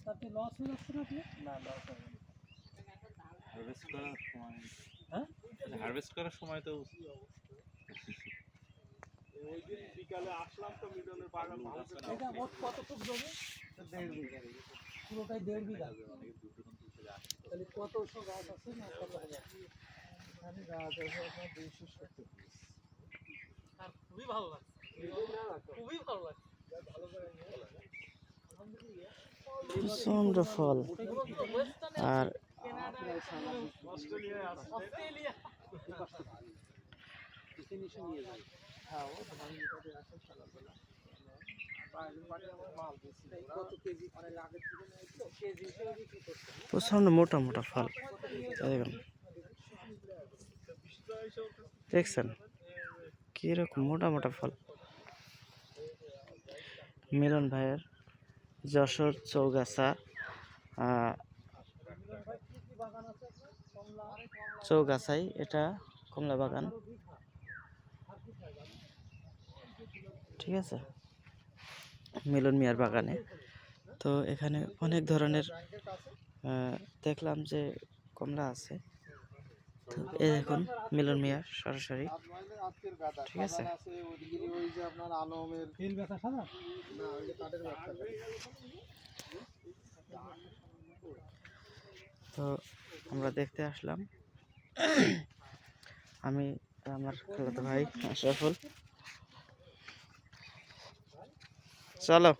তাতে লস হয়ে যাচ্ছে না? না লস হবে না। হারভেস্ট করার সময়, হ্যাঁ হারভেস্ট করার সময় তো ওই দিন বিকালে আসলাম তো মিলনের বাগান ভালো ছিল। এটা মোট কতটুক জমি? 1.5 বিঘা। পুরোটাই 1.5 বিঘা। অনেকে দূর দূরান্ত থেকে আসে তো। তাহলে কতশো গাছ আছে না কত হাজার? এখানে গাছ আছে আপনার 270 পিস। আর খুবই ভালো লাগছে, খুবই ভালো লাগছে। প্রচন্ড ফল আর অস্ট্রেলিয়ায় আছে। অস্ট্রেলিয়া হ্যাঁ ও ধান কাটে আসে সকালবেলা। বাইরের বাড়ি আমার মাল দিচ্ছি। কত কেজি? অনেক আগে থেকে নেয় তো কেজি হিসেবে বিক্রি করতে হয়। প্রচন্ড মোটা মোটা ফল দেখুন, দেখছেন কিরকম মোটা মোটা ফল। মিলন ভাইয়ের যশোর চৌগাছা চৌগাছাই, এটা কমলা বাগান, ঠিক আছে, মিলন মিয়ার বাগানে। তো এখানে অনেক ধরনের দেখলাম যে কমলা আছে। তো এই দেখুন মিলন মিয়ার সরাসরি, আজকের গাদা ঠিক আছে। আছে ওইদিকে ওই যে আপনার আলমের তেল ব্যথা সাদা? না ওই যে কাঠের ব্যবসা। তো আমরা দেখতে আসলাম, আমি আমার খালাতো ভাই আশরাফুল। চলো।